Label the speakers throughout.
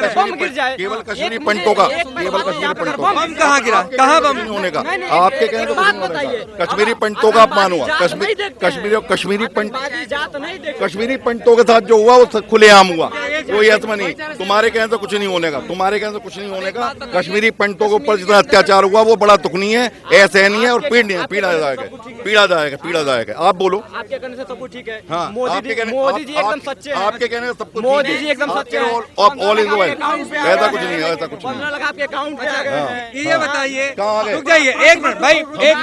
Speaker 1: बम गिर जाए,
Speaker 2: केवल कश्मीरी पंडितों का, केवल कश्मीरी पंडितों का
Speaker 1: बम कहाँ गिरा, कहाँ बम
Speaker 2: होने का आपके कहने को कुछ नहीं होने का। कश्मीरी पंडितों का अपमान हुआ, कश्मीरी पंडितों के साथ जो हुआ वो खुलेआम हुआ, कोई ऐसा नहीं। तुम्हारे कहने से कुछ नहीं होने का, तुम्हारे कहने से कुछ नहीं होने का। कश्मीरी पंडितों के ऊपर जितना अत्याचार हुआ वो बड़ा दुखनीय है, असहनीय है और पीड़ादायक है। आप बोलो।
Speaker 1: आपके कहने से सब कुछ ठीक है।
Speaker 2: हाँ,
Speaker 1: मोदी जी एकदम सच्चे हैं।
Speaker 2: आपके कहने से सब कुछ
Speaker 1: मोदी जी एकदम सच्चे हैं।
Speaker 2: ऑल इज वेल, ऐसा कुछ नहीं है, ऐसा कुछ नहीं।
Speaker 1: 15 लाख आपके अकाउंट पे आ गए हैं।
Speaker 3: ये बताइए,
Speaker 2: कहाँ आ गए?
Speaker 3: रुक जाइए एक मिनट भाई, एक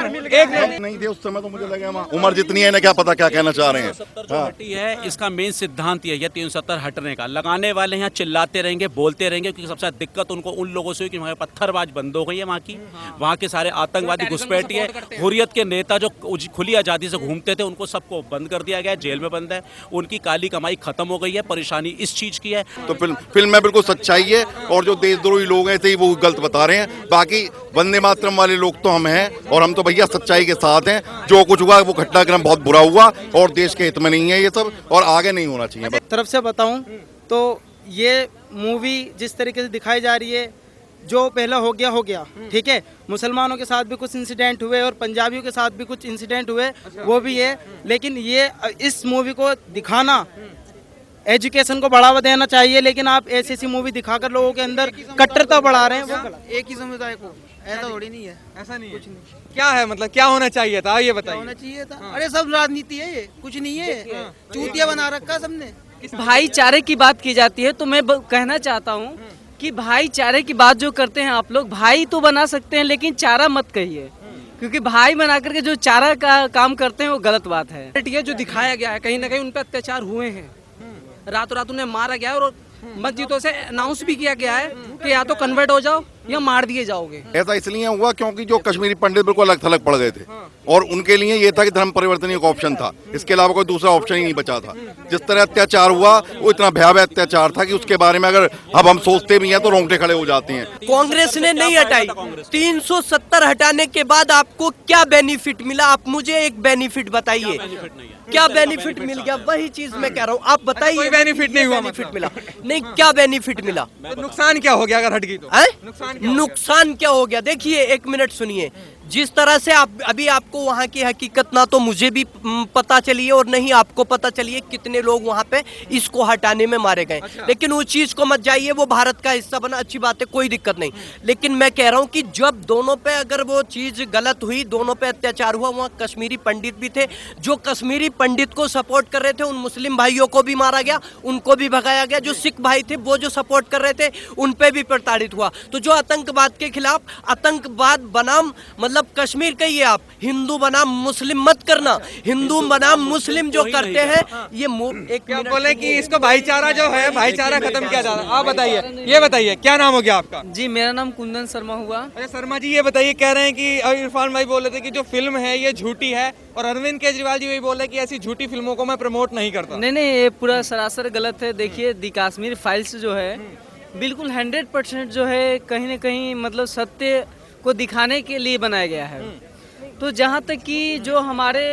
Speaker 3: मिनट।
Speaker 2: नहीं थे उस समय तो मुझे लगा उम्र जितनी है ना, क्या पता क्या कहना चाह रहे हैं।
Speaker 4: 70 जो हटी है, इसका मेन सिद्धांत ये है 370 हटने का। लगाने वाले यहाँ चिल्लाते रहेंगे, बोलते रहेंगे, क्योंकि सबसे ज्यादा दिक्कत उनको उन लोगों से हुई कि वहाँ पत्थरबाज बंद हो गई है वहाँ की। वहाँ के सारे आतंकवादी घुसपैठी है, हुर्रियत के नेता जो खुली आज़ादी से घूमते थे उनको सबको बंद कर दिया गया है, जेल में बंद है। उनकी काली कमाई खत्म हो गई है, परेशानी इस चीज़ की है।
Speaker 2: तो फिल्म में बिल्कुल सच्चाई है, और जो देशद्रोही लोग हैं वो गलत बता रहे हैं। बाकी वंदे मातरम वाले लोग तो हम हैं, और हम तो भैया सच्चाई के साथ हैं। जो कुछ हुआ वो घटनाक्रम बहुत बुरा हुआ और देश के हित में नहीं है ये सब, और आगे नहीं होना चाहिए।
Speaker 5: तरफ से बताऊं तो ये मूवी जिस तरीके से दिखाई जा रही है, जो पहला हो गया, ठीक है। मुसलमानों के साथ भी कुछ इंसिडेंट हुए और पंजाबियों के साथ भी कुछ इंसिडेंट हुए, वो भी है। लेकिन ये इस मूवी को दिखाना, एजुकेशन को बढ़ावा देना चाहिए, लेकिन आप ऐसी मूवी दिखाकर लोगों के अंदर कट्टरता बढ़ा रहे हैं। वो गलत। एक ही समुदाय को, ऐसा थोड़ी नहीं है,
Speaker 3: ऐसा नहीं है।
Speaker 5: कुछ नहीं।
Speaker 3: क्या है मतलब, क्या होना चाहिए था ये बताइए।
Speaker 5: होना चाहिए था। अरे सब राजनीति है, ये कुछ नहीं है। चूतिया बना रखा सबने।
Speaker 6: भाईचारे की बात की जाती है, तो मैं कहना चाहता हूँ कि भाईचारे की बात जो करते हैं आप लोग, भाई तो बना सकते हैं लेकिन चारा मत कहिए, क्योंकि भाई बना करके जो चारा का काम करते हैं वो गलत बात है।
Speaker 7: ये जो दिखाया गया है, कहीं ना कहीं उन पर अत्याचार हुए हैं, रातों रात उन्हें मारा गया है, और मस्जिदों से अनाउंस भी किया गया है कि या तो कन्वर्ट हो जाओ या मार दिए जाओगे।
Speaker 2: ऐसा इसलिए हुआ क्योंकि जो कश्मीरी पंडित बिल्कुल अलग थलग पड़ गए थे, और उनके लिए ये था कि धर्म परिवर्तन एक ऑप्शन था, इसके अलावा कोई दूसरा ऑप्शन ही नहीं बचा था। जिस तरह अत्याचार हुआ वो इतना भयावह अत्याचार था कि उसके बारे में अगर अब हम सोचते भी हैं तो रोंगटे खड़े हो जाते हैं।
Speaker 8: कांग्रेस ने नहीं हटाई, 370 हटाने के बाद आपको क्या बेनिफिट मिला? आप मुझे एक बेनिफिट बताइए, क्या बेनिफिट मिल गया? वही चीज मैं कह रहा हूँ, आप बताइए।
Speaker 3: कोई बेनिफिट नहीं हुआ,
Speaker 8: बेनिफिट मिला नहीं, क्या बेनिफिट मिला?
Speaker 3: तो नुकसान क्या हो गया अगर हट गई तो?
Speaker 8: नुकसान क्या हो गया? देखिए एक मिनट सुनिए, जिस तरह से आप अभी आपको वहाँ की हकीकत ना तो मुझे भी पता चली है और नहीं आपको पता चली है कितने लोग वहाँ पे इसको हटाने में मारे गए। लेकिन उस चीज को मत जाइए, वो भारत का हिस्सा बना, अच्छी बात है, कोई दिक्कत नहीं। लेकिन मैं कह रहा हूँ कि जब दोनों पे अगर वो चीज गलत हुई, दोनों पे अत्याचार हुआ, वहाँ कश्मीरी पंडित भी थे, जो कश्मीरी पंडित को सपोर्ट कर रहे थे उन मुस्लिम भाइयों को भी मारा गया, उनको भी भगाया गया। जो सिख भाई थे वो जो सपोर्ट कर रहे थे उन पे भी प्रताड़ित हुआ। तो जो आतंकवाद के खिलाफ, आतंकवाद बनाम मतलब कश्मीर कहिए आप, हिंदू बनाम मुस्लिम मत करना। हिंदू बनाम मुस्लिम जो करते हैं ये एक
Speaker 3: क्या बोले कि इसको भाईचारा जो है, भाईचारा खत्म किया जा रहा है। आप बताइए, ये बताइए क्या नाम हो गया आपका?
Speaker 6: जी मेरा नाम कुंदन शर्मा हुआ।
Speaker 3: अच्छा शर्मा जी, ये बताइए, कह रहे हैं कि इरफान भाई बोल रहे थे कि जो फिल्म है ये झूठी है, और अरविंद केजरीवाल जी भी बोल रहे हैं कि ऐसी झूठी फिल्मों को मैं प्रमोट नहीं करता।
Speaker 6: नहीं, ये पूरा सरासर गलत है। देखिए दी कश्मीर फाइल्स जो है बिल्कुल 100% जो है कहीं ना कहीं मतलब सत्य को दिखाने के लिए बनाया गया है। तो जहाँ तक कि जो हमारे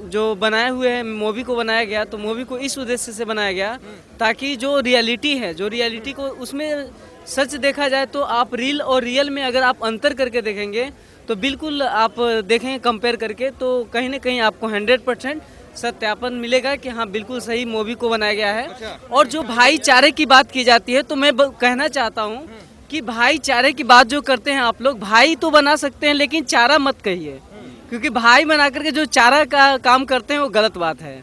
Speaker 6: जो बनाए हुए हैं मूवी को बनाया गया, तो मूवी को इस उद्देश्य से बनाया गया ताकि जो रियलिटी को उसमें सच देखा जाए। तो आप रील और रियल में अगर आप अंतर करके देखेंगे तो बिल्कुल आप देखेंगे कंपेयर करके, तो कहीं ना कहीं आपको 100% सत्यापन मिलेगा कि हाँ बिल्कुल सही मूवी को बनाया गया है। और जो भाईचारे की बात की जाती है, तो मैं कहना चाहता हूँ कि भाईचारे की बात जो करते हैं आप लोग, भाई तो बना सकते हैं लेकिन चारा मत कहिए, क्योंकि भाई बना करके जो चारा का काम करते हैं वो गलत बात है।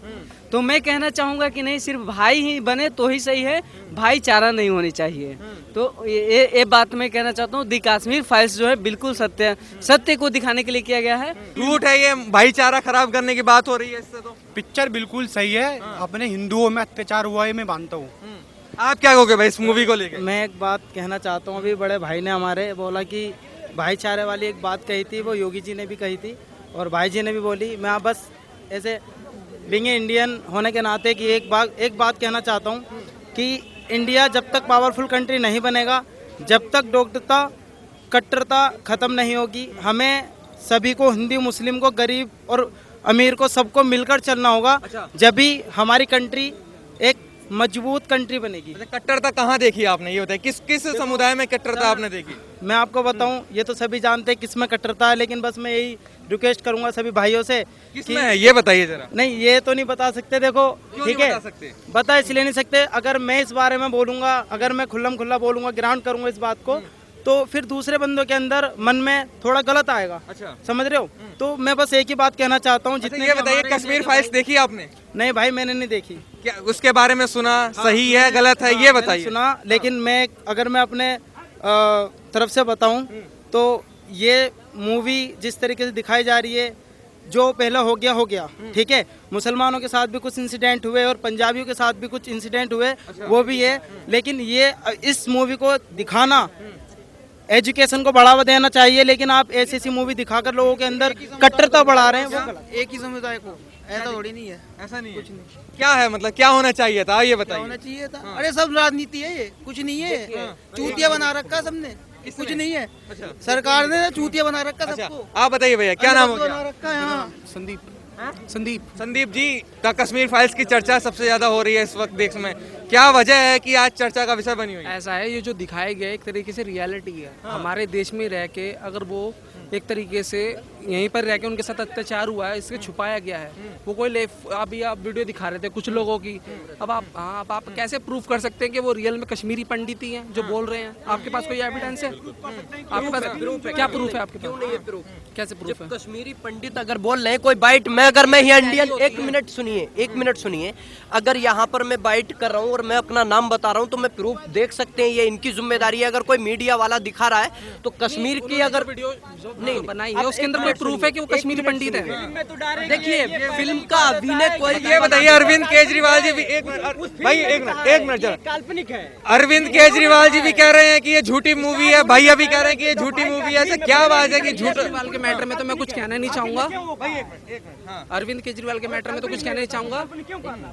Speaker 6: तो मैं कहना चाहूँगा कि नहीं, सिर्फ भाई ही बने तो ही सही है, भाईचारा नहीं होनी चाहिए। तो ये बात मैं कहना चाहता हूँ। दी कश्मीर फाइल्स जो है बिल्कुल सत्य को दिखाने के लिए किया गया है।
Speaker 3: झूठ है ये, भाईचारा खराब करने की बात हो रही है इससे। तो
Speaker 9: पिक्चर बिल्कुल सही है, अपने हिंदुओं में अत्याचार हुआ है मैं मानता हूँ।
Speaker 3: आप क्या कहोगे भाई इस मूवी को लेकर?
Speaker 5: मैं एक बात कहना चाहता हूँ। अभी बड़े भाई ने हमारे बोला कि भाईचारे वाली एक बात कही थी, वो योगी जी ने भी कही थी और भाई जी ने भी बोली। मैं बस ऐसे बीइंग इंडियन होने के नाते कि एक बात कहना चाहता हूँ कि इंडिया जब तक पावरफुल कंट्री नहीं बनेगा, जब तक डोगता कट्टरता खत्म नहीं होगी, हमें सभी को, हिंदू मुस्लिम को, गरीब और अमीर को, सबको मिलकर चलना होगा। जब भी हमारी कंट्री एक मजबूत कंट्री बनेगी।
Speaker 3: कट्टरता कहाँ देखी आपने, ये बताइए, किस किस समुदाय में कट्टरता आपने देखी?
Speaker 5: मैं आपको बताऊं, ये तो सभी जानते हैं किसमें कट्टरता है, लेकिन बस मैं यही रिक्वेस्ट करूंगा सभी भाइयों से
Speaker 3: किसमें है ये बताइए जरा।
Speaker 5: नहीं, ये तो नहीं बता सकते, देखो
Speaker 3: क्यों
Speaker 5: ठीक
Speaker 3: नहीं
Speaker 5: है,
Speaker 3: बता सकते?
Speaker 5: बता इसलिए नहीं सकते, अगर मैं इस बारे में बोलूंगा, अगर मैं खुल्लम खुल्ला बोलूंगा, ग्राउंड करूंगा इस बात को, तो फिर दूसरे बंदों के अंदर मन में थोड़ा गलत आएगा।
Speaker 3: अच्छा।
Speaker 5: समझ रहे हो? तो मैं बस एक ही बात कहना चाहता हूँ, जितने
Speaker 3: ये
Speaker 5: भी
Speaker 3: बताइए,
Speaker 5: हमारे
Speaker 3: कश्मीर
Speaker 5: इंडियन
Speaker 3: फाइल्स देखी आपने?
Speaker 5: नहीं भाई, मैंने नहीं देखी।
Speaker 3: क्या उसके बारे में सुना, सही है गलत है, ये
Speaker 5: मैंने
Speaker 3: बताइए।
Speaker 5: सुना, लेकिन मैं अगर मैं अपने तरफ से बताऊं तो ये मूवी जिस तरीके से दिखाई जा रही है, जो पहला हो गया, ठीक है। मुसलमानों के साथ भी कुछ इंसिडेंट हुए और पंजाबियों के साथ भी कुछ इंसिडेंट हुए, वो भी है। लेकिन ये इस मूवी को दिखाना, एजुकेशन को बढ़ावा देना चाहिए, लेकिन आप ऐसी ऐसी मूवी दिखाकर लोगों के अंदर कट्टरता बढ़ा रहे हैं, वो गलत।
Speaker 10: एक ही समुदाय को, ऐसा थोड़ी नहीं है।
Speaker 3: ऐसा नहीं कुछ नहीं। क्या है मतलब, क्या होना चाहिए था, ये बताइए।
Speaker 10: होना चाहिए था। अरे सब राजनीति है, ये कुछ नहीं है। चूतिया बना रखा सबने, कुछ नहीं है। सरकार ने चूतिया बना रखा सबको।
Speaker 3: आप बताइए भैया, क्या नाम हो
Speaker 10: बना
Speaker 3: गया?
Speaker 10: रखा है। हाँ।
Speaker 3: संदीप जी, द कश्मीर फाइल्स की चर्चा सबसे ज्यादा हो रही है इस वक्त देश में, क्या वजह है कि आज चर्चा का विषय बनी हुई है?
Speaker 7: ऐसा है, ये जो दिखाया गया एक तरीके से रियलिटी है। हमारे देश में रह के अगर वो एक तरीके से यहीं पर रह के उनके साथ अत्याचार हुआ है, इसके छुपाया गया है। वो कोई अभी आप वीडियो दिखा रहे थे कुछ लोगों की, अब आप कैसे प्रूफ कर सकते हैं कि वो रियल में कश्मीरी पंडित ही हैं जो बोल रहे हैं? आपके पास कोई एविडेंस है? आपके पास क्या प्रूफ है आपके पास? कैसे प्रूफ है?
Speaker 8: कश्मीरी पंडित अगर बोल रहे हैं कोई बाइट, अगर मैं यहाँ इंडियन, एक मिनट सुनिए, अगर यहाँ पर मैं बाइट कर रहा हूँ और मैं अपना नाम बता रहा हूँ तो मैं प्रूफ देख सकते हैं, ये इनकी जिम्मेदारी है। अगर कोई मीडिया वाला दिखा रहा है तो कश्मीर की अगर
Speaker 7: वीडियो नहीं बनाई है, उसके अंदर कोई प्रूफ है कि वो कश्मीरी पंडित है?
Speaker 8: देखिए फिल्म का अभिनय कोई,
Speaker 3: ये बताइए, अरविंद केजरीवाल जी भी भाई एक मिनट जरा,
Speaker 1: काल्पनिक है।
Speaker 3: अरविंद केजरीवाल जी भी कह रहे हैं कि ये झूठी मूवी है, भैया भी कह रहे हैं कि ये झूठी मूवी है। ऐसा क्या बात है कि झूठ?
Speaker 7: केजरीवाल के मैटर में तो मैं कुछ कहना नहीं चाहूंगा, अरविंद केजरीवाल के मैटर में तो कुछ कहना नहीं चाहूंगा,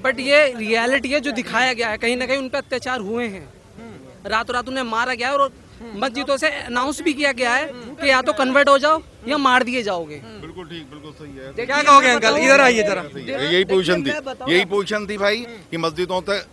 Speaker 7: बट ये रियलिटी है जो दिखाया गया है। कहीं ना कहीं उन पर अत्याचार हुए हैं, रातों रात उन्हें मारा गया है और मस्जिदों से अनाउंस भी किया गया है कि या तो कन्वर्ट हो जाओ या मार दिए जाओगे।
Speaker 2: बिल्कुल ठीक, बिल्कुल सही है।
Speaker 3: क्या कहोगे अंकल, इधर आइए जरा।
Speaker 2: यही पोजीशन थी भाई कि मस्जिदों तक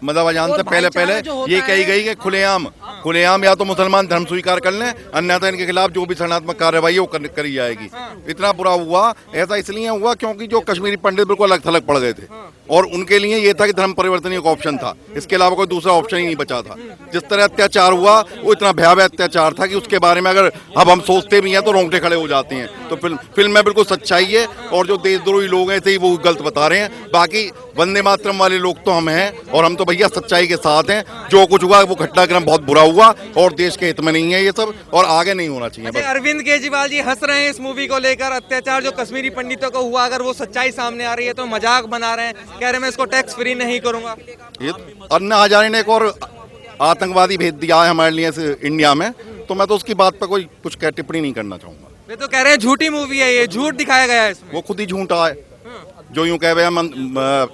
Speaker 2: मतलब अजान से पहले ये कही गई कि खुलेआम या तो मुसलमान धर्म स्वीकार कर लें, अन्यथा इनके खिलाफ जो भी शरणात्मक कार्रवाई है वो करी जाएगी। इतना बुरा हुआ, ऐसा इसलिए हुआ क्योंकि जो कश्मीरी पंडित बिल्कुल अलग थलग पड़ गए थे और उनके लिए ये था कि धर्म परिवर्तन एक ऑप्शन था, इसके अलावा कोई दूसरा ऑप्शन ही नहीं बचा था। जिस तरह अत्याचार हुआ वो इतना भयावह अत्याचार था कि उसके बारे में अगर अब हम सोचते भी हैं तो रोंगटे खड़े हो जाते हैं। तो फिल्म में बिल्कुल सच्चाई है और जो देशद्रोही लोग हैं ऐसे ही वो गलत बता रहे हैं। बाकी वंदे मातरम वाले लोग तो हम हैं और हम तो भैया सच्चाई के साथ हैं। जो कुछ हुआ वो घटनाक्रम बहुत बुरा हुआ और देश के हित में नहीं है ये सब, और आगे नहीं होना चाहिए।
Speaker 3: अच्छा, अरविंद केजरीवाल जी हंस रहे हैं इस मूवी को लेकर, अत्याचार जो कश्मीरी पंडितों को हुआ अगर वो सच्चाई सामने आ रही है तो मजाक बना रहे हैं, कह रहे हैं मैं इसको टैक्स फ्री नहीं करूंगा।
Speaker 2: ये अन्ना हजारे ने एक और आतंकवादी भेज दिया है हमारे लिए इंडिया में, तो मैं तो उसकी बात पर कोई कुछ टिप्पणी नहीं करना चाहूंगा।
Speaker 3: वे तो कह रहे हैं झूठी मूवी है, ये झूठ दिखाया गया है इसमें।
Speaker 2: वो खुद ही झूठा है जो यूं कह रहे हैं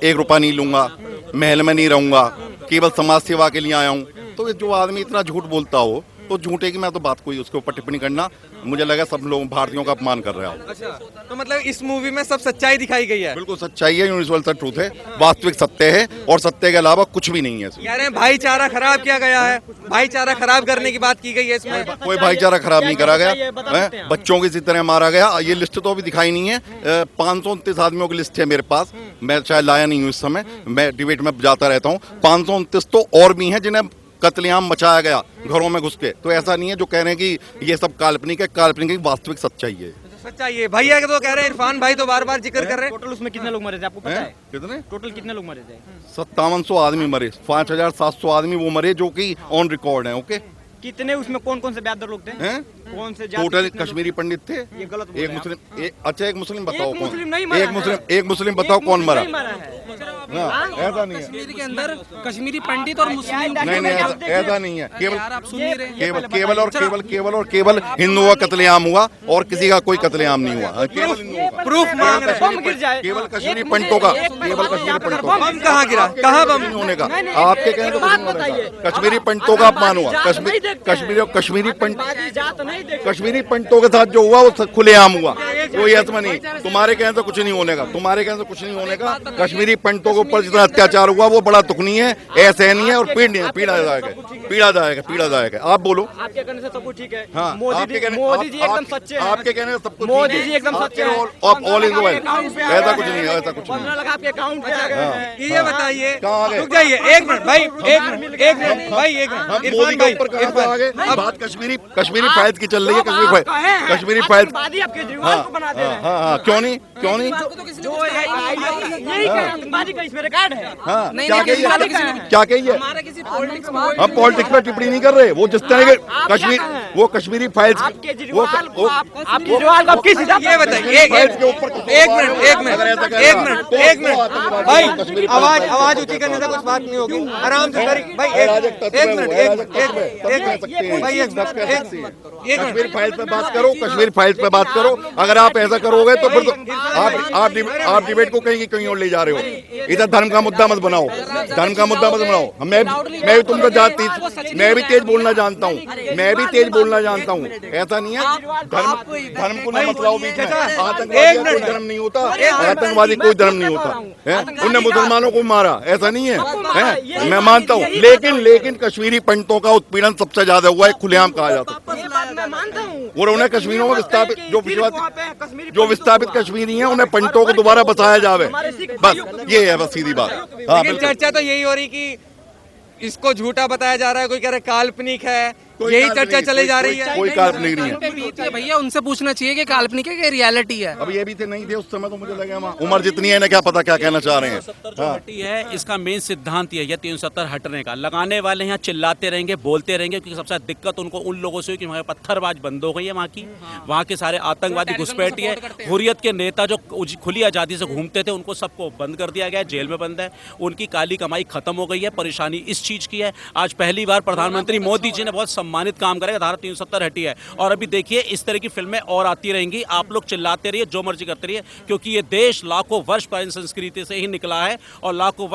Speaker 2: 1 रुपया नहीं लूंगा, महल में नहीं रहूंगा, केवल समाज सेवा के लिए आया हूँ। तो जो आदमी इतना झूठ बोलता हो तो झूठे की मैं तो बात कोई उसके ऊपर टिप्पणी करना, मुझे लगा सब लोग भारतीयों का अपमान कर रहा हूँ।
Speaker 3: अच्छा, तो मतलब इस मूवी में सब सच्चाई दिखाई गई है?
Speaker 2: बिल्कुल सच्चाई है, यूनिवर्सल ट्रूथ है, वास्तविक सत्य है और सत्य के अलावा कुछ भी नहीं है।
Speaker 3: कह रहे हैं भाईचारा खराब किया गया है, भाईचारा खराब करने की बात की गई है इसमें।
Speaker 2: कोई भाईचारा खराब नहीं करा गया, बच्चों की इसी तरह मारा गया। ये लिस्ट तो अभी दिखाई नहीं है, 529 आदमियों की लिस्ट है मेरे पास, मैं शायद लाया नहीं हूँ इस समय, मैं डिबेट में जाता रहता हूँ। 529 तो और भी हैं जिन्हें कत्लेआम मचाया गया घरों में घुस के। तो ऐसा नहीं है जो कह रहे हैं कि ये सब काल्पनिक है, काल्पनिक की वास्तविक सच्चाई है।
Speaker 3: सच्चाई है भैया के तो कह रहे हैं, इरफान भाई तो बार बार जिक्र कर रहे हैं।
Speaker 1: टोटल उसमें कितने लोग मरे थे आपको पता है?
Speaker 2: कितने
Speaker 1: टोटल कितने लोग मरे थे?
Speaker 2: 5700 आदमी मरे, 5700 आदमी वो मरे जो कि ऑन रिकॉर्ड है। ओके,
Speaker 1: कितने उसमें कौन कौन से ब्यादर लोग थे?
Speaker 2: हैं?
Speaker 1: कौन से
Speaker 2: टोटल कश्मीरी पंडित थे।
Speaker 1: ये गलत बोल
Speaker 2: एक
Speaker 1: रहे हैं
Speaker 2: मुस्लिम, अच्छा एक मुस्लिम बताओ
Speaker 1: एक
Speaker 2: कौन?
Speaker 1: मुस्लिम नहीं मरा है।
Speaker 2: एक मुस्लिम बताओ कौन मरा?
Speaker 1: है।
Speaker 2: ऐसा नहीं है,
Speaker 7: कश्मीर के अंदर कश्मीरी पंडित और मुस्लिम
Speaker 2: नहीं ऐसा नहीं है।
Speaker 7: यार आप सुन नहीं रहे।
Speaker 2: केवल हिंदुओं का कत्लेआम हुआ और किसी का कोई कत्लेआम नहीं हुआ।
Speaker 3: प्रूफ मांग रहे हैं।
Speaker 1: बम गिर जाए।
Speaker 2: केवल कश्मीरी पंडितों का, केवल कश्मीरी पंडितों का।
Speaker 3: बम कहाँ गिरा, कहाँ बम
Speaker 2: नहीं होने का, आपके कहने को कुछ नहीं होने का। कश्मीरी पंडितों का अपमान हुआ, कश्मीरी पंडितों के साथ जो हुआ वो खुलेआम हुआ। कोई ऐसा नहीं, तुम्हारे कहने से कुछ नहीं होने का, तुम्हारे कहने से कुछ नहीं होने का। कश्मीरी पंडितों के ऊपर जितना अत्याचार हुआ वो बड़ा दुखनीय है, असहनीय है और पीड़ादायक है, पीड़ादायक है। आप बोलो।
Speaker 1: आपके कहने से सब कुछ ठीक है।
Speaker 2: हाँ,
Speaker 1: मोदी जी एकदम सच्चे हैं।
Speaker 2: आपके कहने से सब कुछ
Speaker 1: मोदी जी एकदम सच्चे हैं।
Speaker 2: ऑल इज वेल, ऐसा कुछ नहीं है, ऐसा कुछ नहीं है।
Speaker 1: 15 लाख आपके अकाउंट पे आ गए हैं।
Speaker 3: ये बताइए,
Speaker 2: कहाँ आ गए?
Speaker 3: रुक जाइए एक मिनट भाई, एक मिनट भाई, एक
Speaker 2: हम
Speaker 3: मिनट
Speaker 2: मोदी
Speaker 3: इरफान
Speaker 2: के
Speaker 3: भाई,
Speaker 2: ऊपर कहाँ से आ गए? बात कश्मीरी फाइल्स की चल रही है, कश्मीरी फाइल्स।
Speaker 1: आतंकवादी आप केजरीवाल को बनाते हैं।
Speaker 2: हाँ, क्यों नहीं?
Speaker 1: जो यही आतंकवादी का इसमें रिकॉर्ड है।
Speaker 2: हाँ,
Speaker 7: नहीं,
Speaker 2: क्या
Speaker 7: नहीं,
Speaker 2: कही है?
Speaker 7: किसी-
Speaker 2: क्या कही है?
Speaker 7: हमारा किसी पॉलिटिक्स में
Speaker 2: हम पॉलिटिक्स पे टिप्पणी नहीं कर रहे। वो जिस तरह के कश्मीर, वो कश्मीरी फाइल्स,
Speaker 1: आप
Speaker 2: वो
Speaker 1: केजरीवाल को आप केजरीवाल को आप किस हिसाब
Speaker 3: ये बताइए, एक
Speaker 2: फाइल्स के ऊपर
Speaker 3: मिनट भाई, आवाज ऊंची करने से कुछ बात नहीं होगी, आराम से करिए भाई। एक
Speaker 2: कश्मीर फाइल्स पे बात करो, कश्मीर फाइल्स पे बात करो। अगर आप ऐसा करोगे तो फिर तो आप डिबेट को कहीं और ले जा रहे हो। इधर धर्म का मुद्दा मत बनाओ, धर्म का मुद्दा मत बनाओ। मैं भी तुमको मैं भी तेज बोलना जानता हूँ, मैं भी तेज बोलना जानता हूँ। ऐसा नहीं है, धर्म को न मतलाओ बीच में। आतंकवादी कोई धर्म नहीं होता, आतंकवादी कोई धर्म नहीं होता। उनने मुसलमानों को मारा, ऐसा नहीं है, मैं मानता हूँ। लेकिन कश्मीरी पंडितों का उत्पीड़न सबसे ज्यादा हुआ है, खुलेआम कहा जाता है। और उन्हें कश्मीरों में विस्थापित जो विस्थापित कश्मीरी हैं उन्हें पंडितों को दोबारा बसाया जावे, बस ये है, बस सीधी बात। हाँ,
Speaker 3: लेकिन चर्चा तो यही हो रही कि इसको झूठा बताया जा रहा है, कोई कह रहा है काल्पनिक है, यही चर्चा चले जा रही है।
Speaker 2: कोई काल्पनिक नहीं है।
Speaker 7: भैया उनसे पूछना चाहिए कि काल्पनिक है कि रियलिटी है।
Speaker 2: अब ये भी थे, नहीं थे उस समय, तो मुझे लगे उम्र जितनी है इन्हें क्या पता क्या कहना चाह रहे हैं।
Speaker 4: 70 जो हटी है, इसका मेन सिद्धांत ये है 370 हटने का। लगाने वाले यहाँ चिल्लाते रहेंगे, बोलते रहेंगे, क्योंकि सबसे दिक्कत उनको उन लोगों से हुई कि वहाँ पत्थरबाज बंद हो गई है, वहाँ के सारे आतंकवादी घुसपैठी है। हुर्रियत के नेता जो खुली आज़ादी से घूमते थे उनको सबको बंद कर दिया गया है, जेल में बंद है। उनकी काली कमाई खत्म हो गई है। परेशानी इस चीज़ की है, आज पहली बार प्रधानमंत्री मोदी जी ने बहुत सम्मानित काम करेगा, धारा 370 हटी है। और अभी देखिए इस तरह की फिल्में और आती रहेंगी। आप लोग चिल्लाते रहिए, जो मर्जी करते रहिए, क्योंकि ये देश लाखों वर्ष पुरानी संस्कृति से ही निकला है और लाखों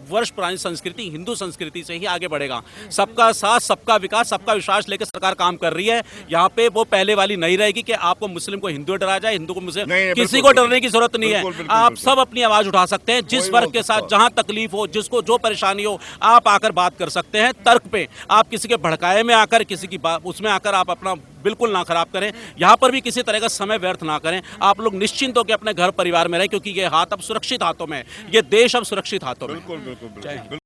Speaker 4: वर्ष पुरानी संस्कृति हिंदू संस्कृति से ही आगे बढ़ेगा। सबका साथ, सबका विकास, सबका विश्वास लेकर सरकार काम कर रही है। यहाँ पे वो पहले वाली नहीं रहेगी कि आपको मुस्लिम को हिंदू डरा जाए, हिंदू को मुस्लिम, किसी को डरने की जरूरत नहीं है। आप सब अपनी आवाज उठा सकते हैं, जिस वर्ग के साथ जहां तकलीफ हो, जिसको जो परेशानी हो, आप आकर बात कर सकते हैं तर्क पे। आप किसी के भड़काए में आकर, किसी की उसमें आकर आप अपना बिल्कुल ना खराब करें। यहाँ पर भी किसी तरह का समय व्यर्थ ना करें। आप लोग निश्चिंत होकर अपने घर परिवार में रहें, क्योंकि ये हाथ अब सुरक्षित हाथों में है, ये देश अब सुरक्षित हाथों में।
Speaker 2: बिल्कुल।